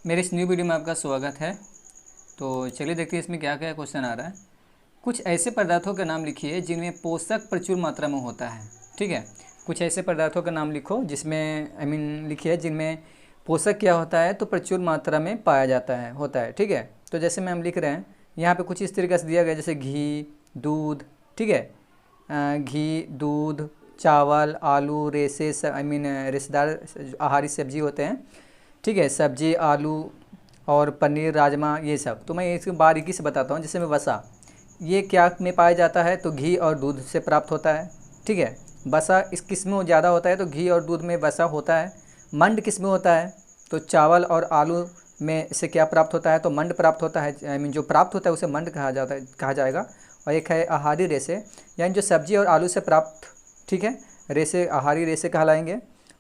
मेरे इस new video में आपका स्वागत है। तो चलिए देखते हैं इसमें क्या क्या क्वेश्चन आ रहा है। कुछ ऐसे पदार्थों का नाम लिखिए जिनमें पोषक प्रचुर मात्रा में होता है। ठीक है, कुछ ऐसे पदार्थों का नाम लिखो जिसमें लिखिए जिनमें पोषक क्या होता है तो प्रचुर मात्रा में पाया जाता है होता है। ठीक है, तो जैसे में हम लिख रहे हैं यहाँ पे कुछ इस तरीके से दिया गया, जैसे घी, दूध। ठीक है, घी, दूध, चावल, आलू, रेसे रेसेदार आहारी सब्जी होते हैं। ठीक है, सब्जी, आलू और पनीर, राजमा, ये सब। तो मैं इसको बारीकी से बताता हूँ। जैसे में वसा, ये क्या में पाया जाता है तो घी और दूध से प्राप्त होता है। ठीक है, वसा इस किस में ज़्यादा होता है तो घी और दूध में वसा होता है। मंड किस में होता है तो चावल और आलू में से क्या प्राप्त होता है तो मंड प्राप्त होता है। जो प्राप्त होता है उसे मंड कहा जाएगा। और एक है आहारी रेसे, यानी जो सब्जी और आलू से प्राप्त, ठीक है, रेसे आहारी रेसे कहलाएंगे।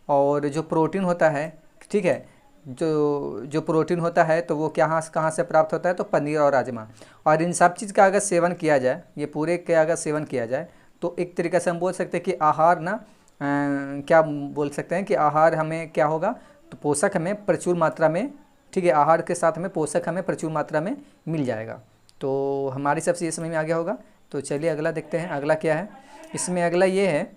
और जो प्रोटीन होता है, ठीक है, जो प्रोटीन होता है तो वो कहाँ से प्राप्त होता है तो पनीर और राजमा। और इन सब चीज़ का अगर सेवन किया जाए, ये पूरे का अगर सेवन किया जाए तो एक तरीके से हम बोल सकते हैं कि आहार ना क्या बोल सकते हैं कि आहार हमें क्या होगा तो पोषक हमें प्रचुर मात्रा में, ठीक है, आहार के साथ हमें पोषक हमें प्रचुर मात्रा में मिल जाएगा। तो हमारी सबसे ये समझ में आ गया होगा। तो चलिए अगला देखते हैं। अगला क्या है, इसमें अगला ये है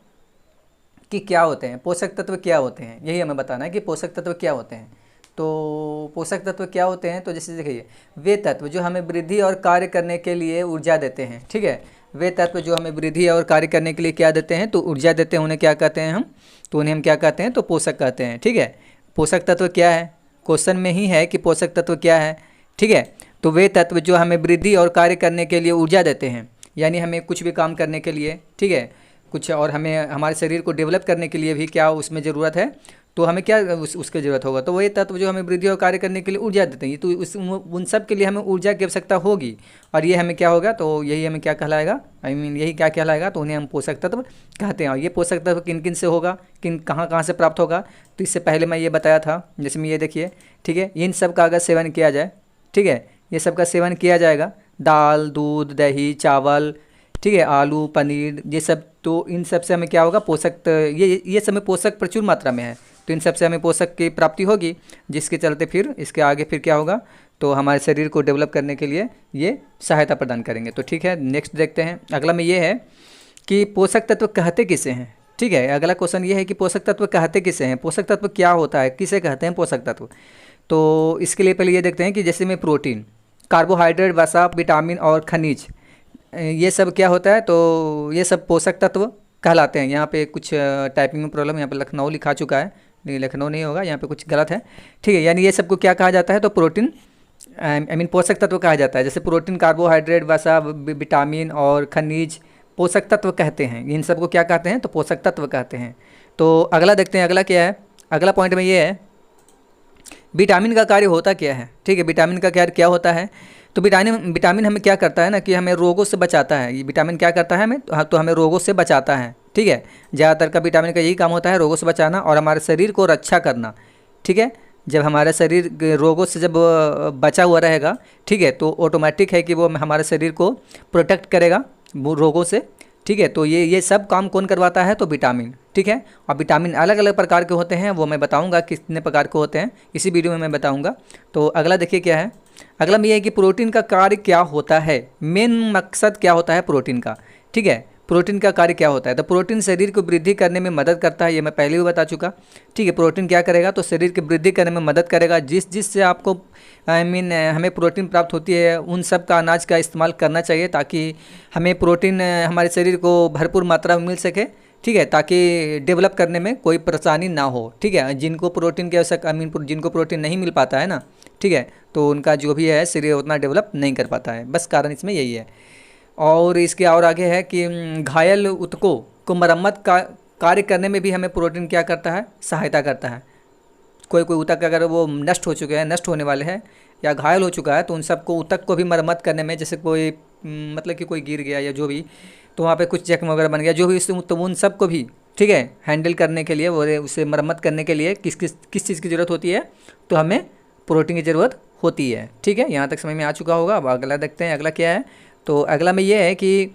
कि क्या होते हैं पोषक तत्व, क्या होते हैं, यही हमें बताना है कि पोषक तत्व क्या होते हैं। तो पोषक तत्व क्या होते हैं तो जैसे देखिए, वे तत्व जो हमें वृद्धि और कार्य करने के लिए ऊर्जा देते हैं। ठीक है, वे तत्व जो हमें वृद्धि और कार्य करने के लिए क्या देते हैं तो ऊर्जा देते हैं, उन्हें क्या कहते हैं हम, तो उन्हें हम क्या कहते हैं तो पोषक कहते हैं। ठीक है, पोषक तत्व क्या है, क्वेश्चन में ही है कि पोषक तत्व क्या है। ठीक है, तो वे तत्व जो हमें वृद्धि और कार्य करने के लिए ऊर्जा देते हैं, यानी हमें कुछ भी काम करने के लिए, ठीक है, कुछ और हमें हमारे शरीर को डेवलप करने के लिए भी क्या उसमें ज़रूरत है तो हमें क्या उसकी ज़रूरत होगा तो वही तत्व जो हमें वृद्धि और कार्य करने के लिए ऊर्जा देते हैं, तो उन सब के लिए हमें ऊर्जा की आवश्यकता होगी। और ये हमें क्या होगा तो यही हमें क्या कहलाएगा, यही क्या कहलाएगा तो उन्हें हम पोषक तत्व कहते हैं। और ये पोषक तत्व किन किन से होगा, किन कहाँ कहाँ से प्राप्त होगा तो इससे पहले मैं ये बताया था, जिसमें ये देखिए, ठीक है, इन सब का अगर सेवन किया जाए, ठीक है, ये सब का सेवन किया जाएगा, दाल, दूध, दही, चावल, ठीक है, आलू, पनीर, ये सब, तो इन सब से हमें क्या होगा पोषक, ये सब में पोषक प्रचुर मात्रा में है, तो इन सब से हमें पोषक की प्राप्ति होगी, जिसके चलते फिर इसके आगे फिर क्या होगा तो हमारे शरीर को डेवलप करने के लिए ये सहायता प्रदान करेंगे। तो ठीक है, नेक्स्ट देखते हैं। अगला में ये है कि पोषक तत्व कहते किसे हैं। ठीक है, अगला क्वेश्चन ये है कि पोषक तत्व कहते किसे हैं, पोषक तत्व क्या होता है, किसे कहते हैं पोषक तत्व। तो इसके लिए पहले ये देखते हैं कि जैसे में प्रोटीन, कार्बोहाइड्रेट, वसा, विटामिन और खनिज, ये सब क्या होता है तो ये सब पोषक तत्व कहलाते हैं। यहाँ पे कुछ टाइपिंग में प्रॉब्लम, यहाँ पे लखनऊ लिखा चुका है, नहीं लखनऊ नहीं होगा, यहाँ पे कुछ गलत है। ठीक है, यानी ये सबको क्या कहा जाता है तो प्रोटीन पोषक तत्व कहा जाता है। जैसे प्रोटीन, कार्बोहाइड्रेट, वसा, विटामिन और खनिज पोषक तत्व कहते हैं। इन सबको क्या कहते हैं तो पोषक तत्व कहते हैं। तो अगला देखते हैं, अगला क्या है, अगला पॉइंट में ये है विटामिन का कार्य होता क्या है। ठीक है, विटामिन का कार्य क्या होता है तो विटामिन हमें क्या करता है ना कि हमें रोगों से बचाता है। ये विटामिन क्या करता है हमें तो हमें रोगों से बचाता है। ठीक है, ज़्यादातर का विटामिन का यही काम होता है, रोगों से बचाना और हमारे शरीर को रक्षा करना। ठीक है, जब हमारा शरीर रोगों से जब बचा हुआ रहेगा, ठीक है, तो ऑटोमेटिक है कि वो हमारे शरीर को प्रोटेक्ट करेगा वो रोगों से। ठीक है, तो ये सब काम कौन करवाता है तो विटामिन। ठीक है, और विटामिन अलग अलग प्रकार के होते हैं, वो मैं बताऊंगा कितने प्रकार के होते हैं, इसी वीडियो में मैं बताऊंगा। तो अगला देखिए क्या है, अगला में ये है कि प्रोटीन का कार्य क्या होता है, मेन मकसद क्या होता है प्रोटीन का। ठीक है, प्रोटीन का कार्य क्या होता है तो प्रोटीन शरीर को वृद्धि करने में मदद करता है, ये मैं पहले भी बता चुका। ठीक है, प्रोटीन क्या करेगा तो शरीर की वृद्धि करने में मदद करेगा। जिससे आपको हमें प्रोटीन प्राप्त होती है उन सब का अनाज का इस्तेमाल करना चाहिए, ताकि हमें प्रोटीन हमारे शरीर को भरपूर मात्रा में मिल सके। ठीक है, ताकि डेवलप करने में कोई परेशानी ना हो। ठीक है, जिनको प्रोटीन की आवश्यकता जिनको प्रोटीन नहीं मिल पाता है ना, ठीक है, तो उनका जो भी है शरीर उतना डेवलप नहीं कर पाता है, बस कारण इसमें यही है। और इसके और आगे है कि घायल ऊतकों को मरम्मत का कार्य करने में भी हमें प्रोटीन क्या करता है सहायता करता है। कोई ऊतक अगर वो नष्ट हो चुके हैं, नष्ट होने वाले हैं या घायल हो चुका है तो उन सबको ऊतक को भी मरम्मत करने में, जैसे कोई मतलब कि कोई गिर गया या जो भी, तो वहाँ पे कुछ जख्म वगैरह बन गया जो भी, तो उन सब को भी, ठीक है, हैंडल करने के लिए, वो उसे मरम्मत करने के लिए किस चीज़ की ज़रूरत होती है तो हमें प्रोटीन की ज़रूरत होती है। ठीक है, यहाँ तक समझ में आ चुका होगा। अब अगला देखते हैं, अगला क्या है तो अगला में ये है कि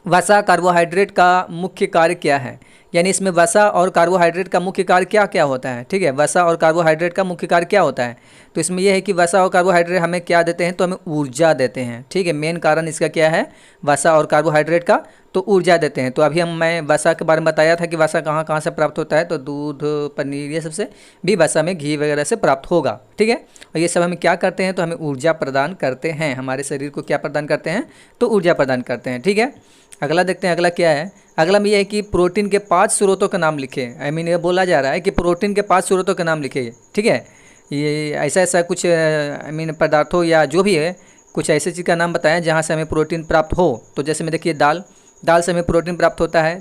वसा, कार्बोहाइड्रेट का मुख्य कार्य क्या है। यानी इसमें वसा और कार्बोहाइड्रेट का मुख्य कार्य क्या क्या होता है, ठीक है, वसा और कार्बोहाइड्रेट का मुख्य कार्य क्या होता है। तो इसमें यह है कि वसा और कार्बोहाइड्रेट हमें क्या देते हैं, तो हमें ऊर्जा देते हैं, ठीक है। मेन कारण इसका क्या है, वसा और कार्बोहाइड्रेट का, तो ऊर्जा देते हैं। तो अभी मैं वसा के बारे में बताया था कि वसा कहाँ कहाँ से प्राप्त होता है, तो दूध, पनीर, ये सबसे भी वसा में घी वगैरह से प्राप्त होगा, ठीक है। और ये सब हमें क्या करते हैं, तो हमें ऊर्जा प्रदान करते हैं, हमारे शरीर को क्या प्रदान करते हैं, तो ऊर्जा प्रदान करते हैं, ठीक है। अगला देखते हैं, अगला क्या है। अगला में ये है कि प्रोटीन के 5 स्रोतों का नाम लिखे। आई मीन ये बोला जा रहा है कि प्रोटीन के 5 स्रोतों का नाम लिखे, ठीक है। ये ऐसा ऐसा कुछ आई मीन पदार्थों या जो भी है, कुछ ऐसे चीज़ का नाम बताएं जहाँ से हमें प्रोटीन प्राप्त हो। तो जैसे में देखिए दाल से हमें प्रोटीन प्राप्त होता है,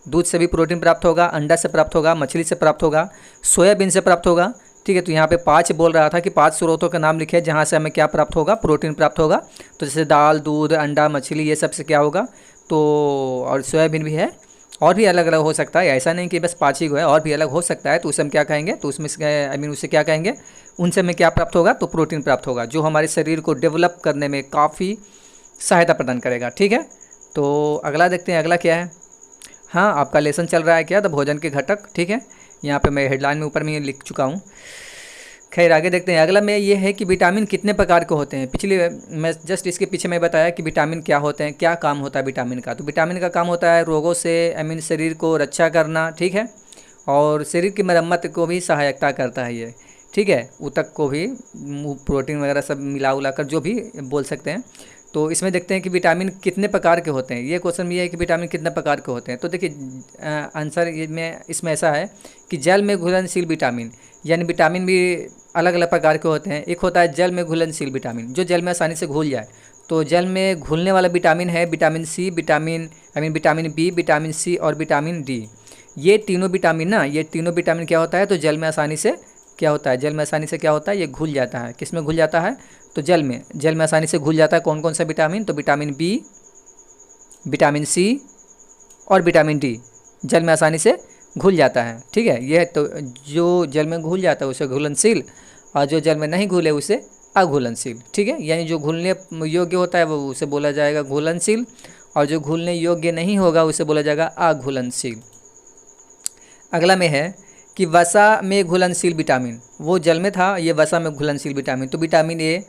दूध से भी प्रोटीन प्राप्त होगा, अंडा से प्राप्त होगा, मछली से प्राप्त होगा, सोयाबीन से प्राप्त होगा, ठीक है। तो यहाँ पे 5 बोल रहा था कि 5 स्रोतों का नाम लिखे जहाँ से हमें क्या प्राप्त होगा, प्रोटीन प्राप्त होगा। तो जैसे दाल, दूध, अंडा, मछली, ये सब से क्या होगा, तो और सोयाबीन भी है, और भी अलग अलग हो सकता है, ऐसा नहीं कि बस 5 ही है, और भी अलग हो सकता है। तो उसे हम क्या कहेंगे, तो उसमें आई मीन उसे क्या कहेंगे, उनसे हमें क्या प्राप्त होगा, तो प्रोटीन प्राप्त होगा, जो हमारे शरीर को डेवलप करने में काफ़ी सहायता प्रदान करेगा, ठीक है। तो अगला देखते हैं, अगला क्या है। हाँ, आपका लेसन चल रहा है क्या, तो भोजन के घटक, ठीक है। यहाँ पे मैं हेडलाइन में ऊपर में लिख चुका हूँ। खैर आगे देखते हैं, अगला में ये है कि विटामिन कितने प्रकार के होते हैं। पिछले मैं जस्ट इसके पीछे मैं बताया कि विटामिन क्या होते हैं, क्या काम होता है विटामिन का। तो विटामिन का काम होता है रोगों से आई मीन शरीर को रक्षा करना, ठीक है, और शरीर की मरम्मत को भी सहायता करता है ये, ठीक है। ऊतक को भी प्रोटीन वगैरह सब मिला उला कर जो भी बोल सकते हैं। तो इसमें देखते हैं कि विटामिन कितने प्रकार के होते हैं। ये क्वेश्चन ये है कि विटामिन कितने प्रकार के होते हैं। तो देखिए आंसर इसमें ऐसा है कि जल में घुलनशील विटामिन, यानी विटामिन भी अलग अलग प्रकार के होते हैं। एक होता है जल में घुलनशील विटामिन, जो जल में आसानी से घुल जाए। तो जल में घुलने वाला विटामिन है vitamin C, vitamin B, vitamin C और विटामिन डी। ये तीनों विटामिन क्या होता है, तो जल में आसानी से क्या होता है, जल में आसानी से क्या होता है, ये घुल जाता है। किस में घुल जाता है, तो जल में आसानी से घुल जाता है। कौन कौन सा विटामिन, तो विटामिन बी, विटामिन सी और विटामिन डी जल में आसानी से घुल जाता है, ठीक है। यह तो जो जल में घुल जाता है उसे घुलनशील, और जो जल में नहीं घुले उसे अघुलनशील, ठीक है। यानी जो घुलने योग्य होता है वो उसे बोला जाएगा घुलनशील, और जो घुलने योग्य नहीं होगा उसे बोला जाएगा अघुलनशील। अगला में है कि वसा में घुलनशील विटामिन, वो जल में था, ये वसा में घुलनशील विटामिन। तो विटामिन ए,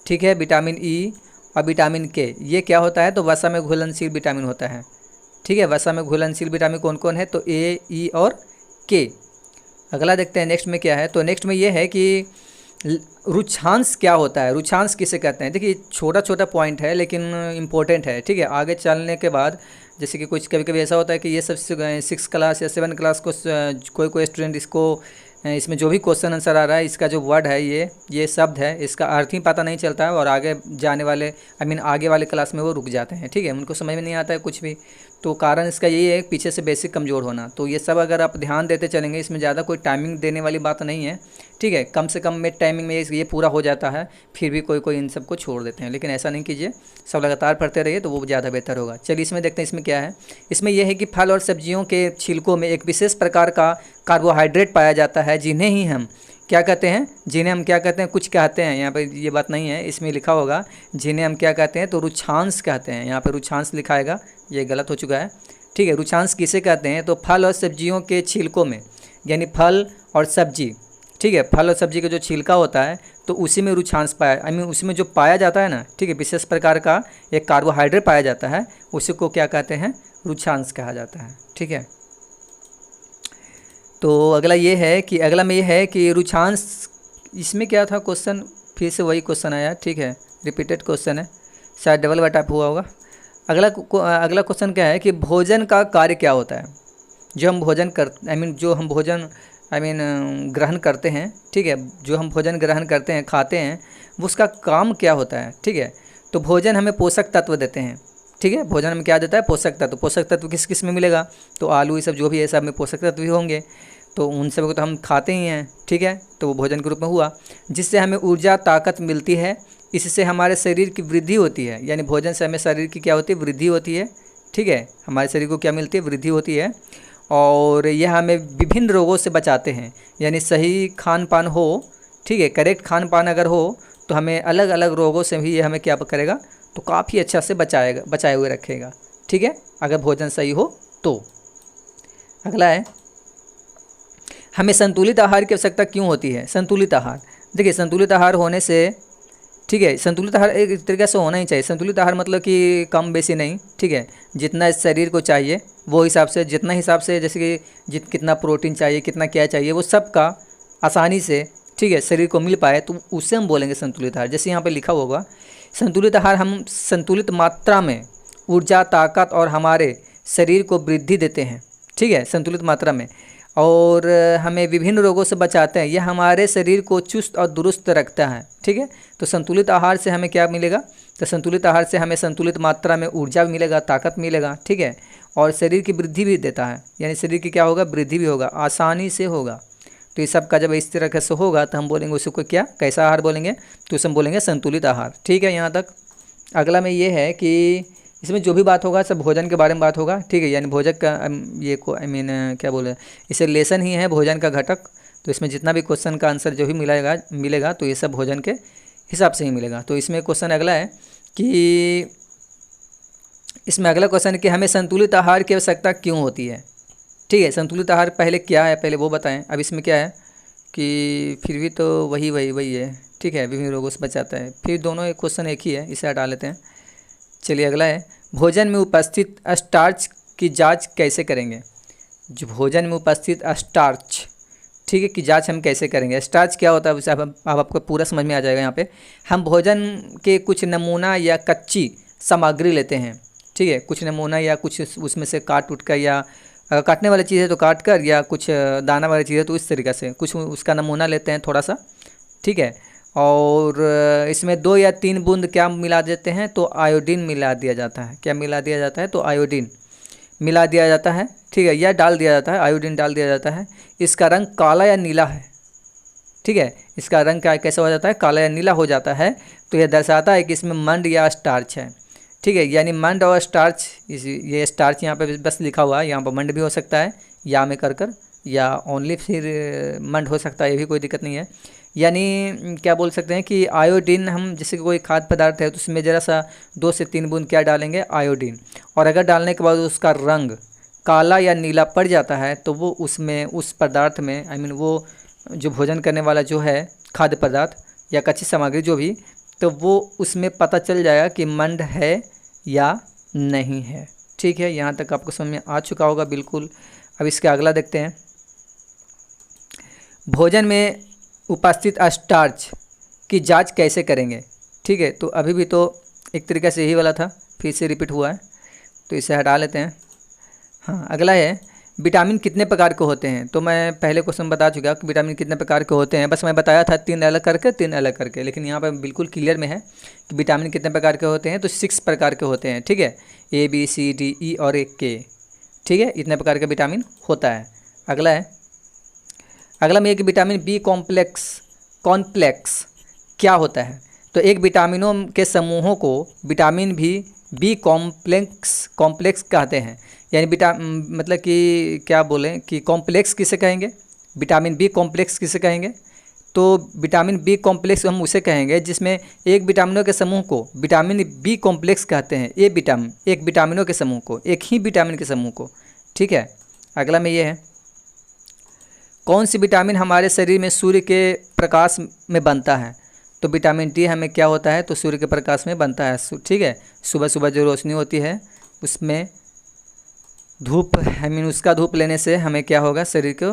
ठीक है, विटामिन ई और विटामिन के, ये क्या होता है, तो वसा में घुलनशील विटामिन होता है, ठीक है। वसा में घुलनशील विटामिन कौन कौन है, तो ए, ई और के। अगला देखते हैं नेक्स्ट में क्या है। तो नेक्स्ट में ये है कि रुक्षांश क्या होता है, रुक्षांश किसे कहते हैं। देखिए छोटा छोटा पॉइंट है लेकिन इम्पोर्टेंट है, ठीक है। आगे चलने के बाद जैसे कि कुछ कभी कभी ऐसा होता है कि ये सब 6 क्लास या 7 क्लास को कोई स्टूडेंट इसमें जो भी क्वेश्चन आंसर आ रहा है, इसका जो वर्ड है, ये शब्द है, इसका अर्थ ही पता नहीं चलता है, और आगे जाने वाले आगे वाले क्लास में वो रुक जाते हैं, ठीक है, उनको समझ में नहीं आता है कुछ भी। तो कारण इसका यही है पीछे से बेसिक कमज़ोर होना। तो ये सब अगर आप ध्यान देते चलेंगे, इसमें ज़्यादा कोई टाइमिंग देने वाली बात नहीं है, ठीक है। कम से कम में टाइमिंग में ये पूरा हो जाता है, फिर भी कोई इन सबको छोड़ देते हैं, लेकिन ऐसा नहीं कीजिए, सब लगातार पढ़ते रहिए तो वो ज़्यादा बेहतर होगा। चलिए इसमें देखते हैं इसमें क्या है। इसमें यह है कि फल और सब्जियों के छिलकों में एक विशेष प्रकार का कार्बोहाइड्रेट पाया जाता है, जिन्हें ही हम क्या कहते हैं, जिन्हें हम क्या कहते हैं, कुछ कहते हैं, यहाँ पे ये बात नहीं है, इसमें लिखा होगा जिन्हें हम क्या कहते हैं, तो रुक्षांश कहते हैं। यहाँ पे रुक्षांश लिखाएगा, ये गलत हो चुका है, ठीक है। रुक्षांश किसे कहते हैं, तो फल और सब्जियों के छिलकों में, यानी फल और सब्जी, ठीक है, फल और सब्जी का जो छिलका होता है तो उसी में रुक्षांश पाया, उसमें जो पाया जाता है ना, ठीक है, विशेष प्रकार का एक कार्बोहाइड्रेट पाया जाता है, उसी को क्या कहते हैं, रुक्षांश कहा जाता है, ठीक है। तो अगला में ये है कि रुक्षांश, इसमें क्या था क्वेश्चन, फिर से वही क्वेश्चन आया, ठीक है, रिपीटेड क्वेश्चन है, शायद डबल टाइप हुआ होगा। अगला क्वेश्चन क्या है कि भोजन का कार्य क्या होता है। जो हम भोजन ग्रहण करते हैं, ठीक है, जो हम भोजन ग्रहण करते हैं, खाते हैं, वो उसका काम क्या होता है, ठीक है। तो भोजन हमें पोषक तत्व देते हैं, ठीक है, भोजन में क्या देता है, पोषक तत्व। पोषक तत्व किस किस में मिलेगा, तो आलू, ये सब जो भी है सब में पोषक तत्व भी होंगे, तो उन सब को तो हम खाते ही हैं, ठीक है, तो वो भोजन के रूप में हुआ, जिससे हमें ऊर्जा ताकत मिलती है। इससे हमारे शरीर की वृद्धि होती है, यानी भोजन से हमें शरीर की क्या होती है, वृद्धि होती है, ठीक है, हमारे शरीर को क्या मिलती है, वृद्धि होती है, और यह हमें विभिन्न रोगों से बचाते हैं। यानी सही खान पान हो, ठीक है, करेक्ट खान पान अगर हो तो हमें अलग अलग रोगों से भी ये हमें क्या करेगा, तो काफ़ी अच्छा से बचाए हुए रखेगा, ठीक है, अगर भोजन सही हो तो। अगला है, हमें संतुलित आहार की आवश्यकता क्यों होती है। संतुलित आहार, देखिए संतुलित आहार होने से, ठीक है, संतुलित आहार एक तरीके से होना ही चाहिए। संतुलित आहार मतलब कि कम बेसी नहीं, ठीक है, जितना इस शरीर को चाहिए वो हिसाब से, जितना हिसाब से, जैसे कि कितना प्रोटीन चाहिए, कितना क्या चाहिए, वो सब का आसानी से, ठीक है, शरीर को मिल पाए, तो उससे हम बोलेंगे संतुलित आहार। जैसे यहाँ पे लिखा होगा, संतुलित आहार हम संतुलित मात्रा में ऊर्जा, ताकत और हमारे शरीर को वृद्धि देते हैं, ठीक है, संतुलित मात्रा में, और हमें विभिन्न रोगों से बचाते हैं। यह हमारे शरीर को चुस्त और दुरुस्त रखता है, ठीक है। तो संतुलित आहार से हमें क्या मिलेगा, तो संतुलित आहार से हमें संतुलित मात्रा में ऊर्जा भी मिलेगा, ताकत मिलेगा, ठीक है, और शरीर की वृद्धि भी देता है, यानी शरीर की क्या होगा, वृद्धि भी होगा, आसानी से होगा। तो ये सब का जब इस तरह से होगा तो हम बोलेंगे उसको क्या, कैसा आहार बोलेंगे, तो उसे हम बोलेंगे संतुलित आहार, ठीक है। यहाँ तक अगला में ये है कि इसमें जो भी बात होगा सब भोजन के बारे में बात होगा, ठीक है, यानी भोजन का ये को क्या बोले, इसे लेसन ही है भोजन का घटक। तो इसमें जितना भी क्वेश्चन का आंसर जो भी मिलेगा तो ये सब भोजन के हिसाब से ही मिलेगा। तो इसमें क्वेश्चन अगला है कि इसमें अगला क्वेश्चन है कि हमें संतुलित आहार की आवश्यकता क्यों होती है, ठीक है। संतुलित आहार पहले क्या है, पहले वो बताएं। अब इसमें क्या है कि फिर भी तो वही है, ठीक है, विभिन्न रोगों से बचाता है, फिर दोनों एक क्वेश्चन एक ही है, इसे हटा लेते हैं। चलिए अगला है, भोजन में उपस्थित स्टार्च की जांच कैसे करेंगे। जो भोजन में उपस्थित स्टार्च, ठीक है, की जांच हम कैसे करेंगे। स्टार्च क्या होता है उसे अब आपको पूरा समझ में आ जाएगा। यहाँ पे हम भोजन के कुछ नमूना या कच्ची सामग्री लेते हैं, ठीक है, कुछ नमूना या कुछ उसमें से काट उठ कर, या काटने वाली चीज़ है तो काट कर, या कुछ दाना वाली चीज़ है तो इस तरीक़े से कुछ उसका नमूना लेते हैं थोड़ा सा, ठीक है, और इसमें 2 या 3 बूंद क्या मिला देते हैं, तो आयोडीन मिला दिया जाता है। क्या मिला दिया जाता है, तो आयोडीन मिला दिया जाता है, ठीक है, या डाल दिया जाता है, आयोडीन डाल दिया जाता है। इसका रंग काला या नीला है, ठीक है, इसका रंग क्या कैसा हो जाता है, काला या नीला हो जाता है। तो यह दर्शाता है कि इसमें मंड या स्टार्च है, ठीक है, यानी मंड और स्टार्च, ये स्टार्च यहाँ पे बस लिखा हुआ है, यहाँ पर मंड भी हो सकता है या में कर या ओनली फिर मंड हो सकता है, ये भी कोई दिक्कत नहीं है। यानी क्या बोल सकते हैं कि आयोडीन, हम जैसे कोई खाद्य पदार्थ है तो उसमें ज़रा सा 2 से 3 बूंद क्या डालेंगे, आयोडीन, और अगर डालने के बाद उसका रंग काला या नीला पड़ जाता है तो वो उसमें उस पदार्थ में वो जो भोजन करने वाला जो है खाद्य पदार्थ या कच्ची सामग्री जो भी, तो वो उसमें पता चल जाएगा कि मंड है या नहीं है, ठीक है। यहाँ तक आपको समझ में आ चुका होगा बिल्कुल। अब इसका अगला देखते हैं, भोजन में उपस्थित स्टार्च की जांच कैसे करेंगे, ठीक है। तो अभी भी तो एक तरीके से यही वाला था, फिर से रिपीट हुआ है, तो इसे हटा लेते हैं। हाँ, अगला है, विटामिन कितने प्रकार के होते हैं। तो मैं पहले क्वेश्चन बता चुका कि विटामिन कितने प्रकार के होते हैं, बस मैं बताया था 3 अलग करके, लेकिन यहाँ पर बिल्कुल क्लियर में है कि विटामिन कितने प्रकार के होते हैं। तो 6 प्रकार के होते हैं, ठीक है, A B C D E और एक K, ठीक है, इतने प्रकार का विटामिन होता है। अगला है, अगला में एक विटामिन बी कॉम्प्लेक्स क्या होता है। तो एक विटामिनों के समूहों को विटामिन बी कॉम्प्लेक्स कहते हैं। यानी मतलब कि क्या बोलें कि कॉम्प्लेक्स किसे कहेंगे, विटामिन बी कॉम्प्लेक्स किसे कहेंगे। तो विटामिन बी कॉम्प्लेक्स हम उसे कहेंगे जिसमें एक विटामिनों के समूह को विटामिन बी कॉम्प्लेक्स कहते हैं। एक विटामिनों के समूह को, एक ही विटामिन के समूह को, ठीक है। अगला में ये है, कौन सी विटामिन हमारे शरीर में सूर्य के प्रकाश में बनता है। तो विटामिन डी हमें क्या होता है, तो सूर्य के प्रकाश में बनता है, ठीक है। सुबह सुबह जो रोशनी होती है उसमें धूप, उसका धूप लेने से हमें क्या होगा, शरीर को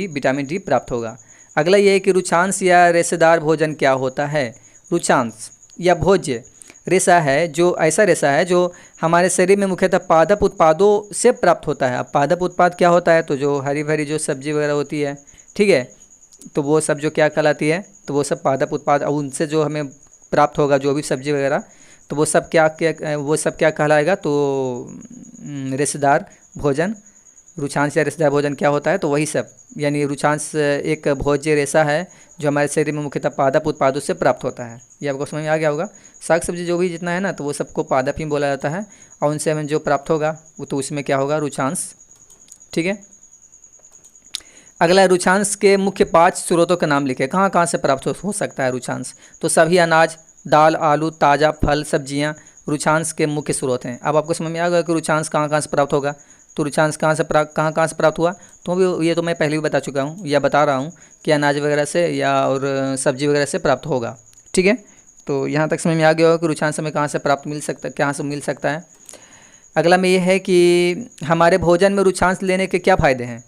विटामिन डी प्राप्त होगा। अगला ये है कि रुचांश या रेशेदार भोजन क्या होता है। रुचांश या भोज्य रेशा है, जो ऐसा रेशा है जो हमारे शरीर में मुख्यतः पादप उत्पादों से प्राप्त होता है। अब पादप उत्पाद क्या होता है, तो जो हरी भरी जो सब्जी वगैरह होती है, ठीक है, तो वो सब जो क्या कहलाती है, तो वो सब पादप उत्पाद, और उनसे जो हमें प्राप्त होगा जो भी सब्जी वगैरह, तो वो सब क्या कहलाएगा, तो रेशेदार भोजन। रुचांश या रेशेदार भोजन क्या होता है, तो वही सब, यानी रुचांश एक भोज्य रेशा है जो हमारे शरीर में मुख्यतः पादप उत्पादों से प्राप्त होता है। ये आपको समझ में आ गया होगा। साग सब्जी जो भी जितना है ना, तो वो सबको पादप ही बोला जाता है, और उनसे हमें जो प्राप्त होगा वो तो उसमें क्या होगा, रुचांश, ठीक है। अगला, रुचांश के मुख्य 5 स्रोतों के नाम लिखे। कहाँ कहाँ से प्राप्त हो सकता है रुचांश। तो सभी अनाज, दाल, आलू, ताज़ा फल, सब्जियाँ रुचांश के मुख्य स्रोत हैं। अब आपको समझ में आ गया कि रुचांश कहाँ कहाँ से प्राप्त होगा। तो रुचांश कहाँ से प्राप्त हुआ, तो ये तो मैं पहले भी बता चुका हूँ या बता रहा हूँ कि अनाज वगैरह से या और सब्जी वगैरह से प्राप्त होगा। ठीक है, तो यहाँ तक समझ में आ गया होगा कि रुचांश हमें कहाँ से मिल सकता है। अगला में ये है कि हमारे भोजन में रुचांश लेने के क्या फ़ायदे हैं।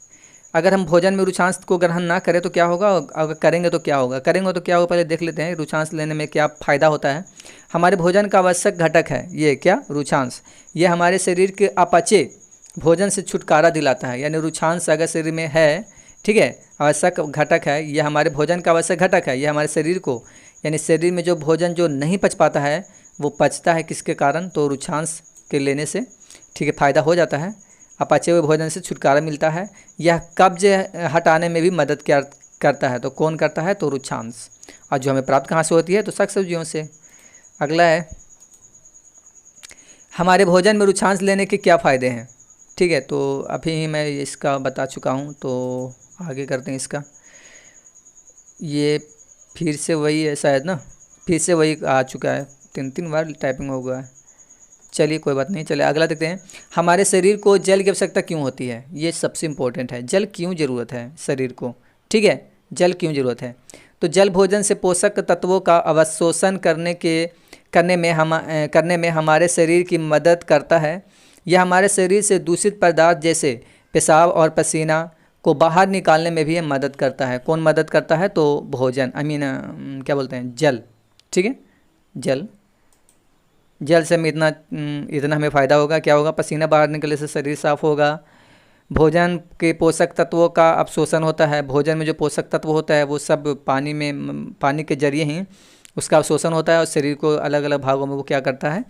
अगर हम भोजन में रुचांश को ग्रहण ना करें तो क्या होगा, अगर करेंगे तो क्या होगा, पहले देख लेते हैं रुचांश लेने में क्या फ़ायदा होता है। हमारे भोजन का आवश्यक घटक है ये क्या, रुचांश। ये हमारे शरीर के अपचय भोजन से छुटकारा दिलाता है, यानी रुचांश अगर शरीर में है, ठीक है, आवश्यक घटक है, ये हमारे भोजन का आवश्यक घटक है, ये हमारे शरीर को, यानी शरीर में जो भोजन जो नहीं पच पाता है वो पचता है किसके कारण, तो रुचांश के लेने से, ठीक है, फ़ायदा हो जाता है, अपचे हुए भोजन से छुटकारा मिलता है। यह कब्ज हटाने में भी मदद करता है, तो कौन करता है, तो रुचांश। और जो हमें प्राप्त कहाँ से होती है, तो शाक सब्जियों से। अगला है हमारे भोजन में रुचांश लेने के क्या फ़ायदे हैं। ठीक है, तो अभी मैं इसका बता चुका हूँ, तो आगे करते हैं इसका। ये फिर से वही है शायद ना, फिर से वही आ चुका है, 3 बार टाइपिंग हो गया है। चलिए कोई बात नहीं, चलिए अगला देखते हैं। हमारे शरीर को जल की आवश्यकता क्यों होती है, ये सबसे इम्पोर्टेंट है, जल क्यों ज़रूरत है शरीर को। ठीक है, जल क्यों ज़रूरत है, तो जल भोजन से पोषक तत्वों का अवशोषण करने में हमारे शरीर की मदद करता है। यह हमारे शरीर से दूषित पदार्थ जैसे पेशाब और पसीना को बाहर निकालने में भी मदद करता है। कौन मदद करता है, तो भोजन, क्या बोलते हैं, जल। ठीक है, जल से हमें इतना हमें फ़ायदा होगा, क्या होगा, पसीना बाहर निकलने से शरीर साफ़ होगा। भोजन के पोषक तत्वों का अवशोषण होता है, भोजन में जो पोषक तत्व होता है वो सब पानी के जरिए ही उसका अवशोषण होता है और शरीर को अलग अलग भागों में वो क्या करता है,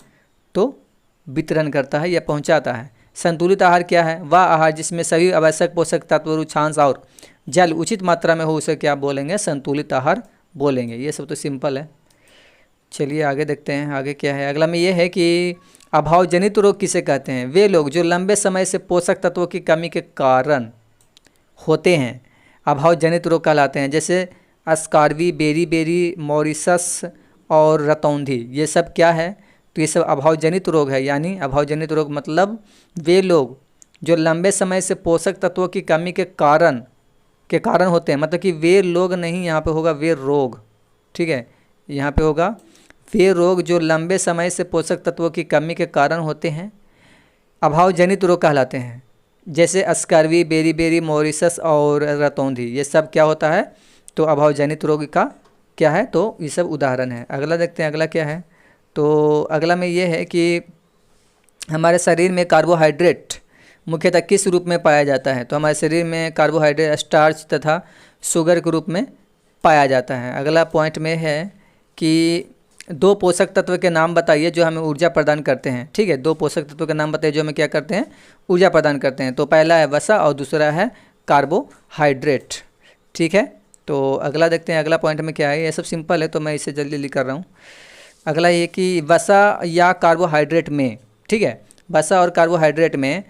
तो वितरण करता है या पहुंचाता है। संतुलित आहार क्या है, वह आहार जिसमें सभी आवश्यक पोषक तत्व, रुचांश और जल उचित मात्रा में हो, उसे क्या बोलेंगे, संतुलित आहार बोलेंगे। ये सब तो सिंपल है। चलिए आगे देखते हैं, आगे क्या है। अगला में ये है कि अभाव जनित रोग किसे कहते हैं। वे लोग जो लंबे समय से पोषक तत्वों की कमी के कारण होते हैं, अभाव जनित रोग कहलाते हैं। जैसे अस्कारवी, बेरी, मॉरिशस और रतौंधी, ये सब क्या है, तो ये सब अभाव जनित रोग है। यानी अभाव जनित रोग मतलब वे लोग जो लंबे समय से पोषक तत्वों की कमी के कारण होते हैं, मतलब कि वे लोग नहीं, यहाँ पे होगा वे रोग। ठीक है, यहाँ पे होगा वे रोग जो लंबे समय से पोषक तत्वों की कमी के कारण होते हैं, अभाव जनित रोग कहलाते हैं। जैसे अस्कारवी, बेरी, मॉरिशस और रतौंधी, ये सब क्या होता है, तो अभाव जनित रोग का क्या है, तो ये सब उदाहरण है। अगला देखते हैं, अगला क्या है। तो अगला में ये है कि हमारे शरीर में कार्बोहाइड्रेट मुख्यतः किस रूप में पाया जाता है। तो हमारे शरीर में कार्बोहाइड्रेट स्टार्च तथा शुगर के रूप में पाया जाता है। अगला पॉइंट में है कि 2 पोषक तत्व के नाम बताइए जो हमें ऊर्जा प्रदान करते हैं। ठीक है, 2 पोषक तत्वों के नाम बताइए जो हमें क्या करते हैं, ऊर्जा प्रदान करते हैं। तो पहला है वसा और दूसरा है कार्बोहाइड्रेट। ठीक है, तो अगला देखते हैं, अगला पॉइंट में क्या है। ये सब सिंपल है तो मैं इसे जल्दी कर रहा हूँ। अगला ये कि वसा या कार्बोहाइड्रेट में, ठीक है, वसा और कार्बोहाइड्रेट में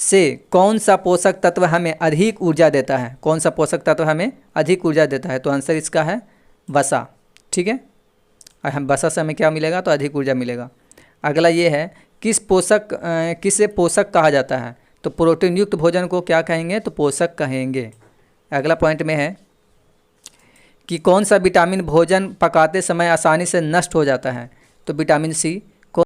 से कौन सा पोषक तत्व हमें अधिक ऊर्जा देता है, कौन सा पोषक तत्व हमें अधिक ऊर्जा देता है, तो आंसर इसका है वसा। ठीक है, हम वसा से हमें क्या मिलेगा, तो अधिक ऊर्जा मिलेगा। अगला ये है किसे पोषक कहा जाता है, तो प्रोटीन युक्त भोजन को क्या कहेंगे, तो पोषक कहेंगे। अगला पॉइंट में है कि कौन सा विटामिन भोजन पकाते समय आसानी से नष्ट हो जाता है, तो विटामिन सी।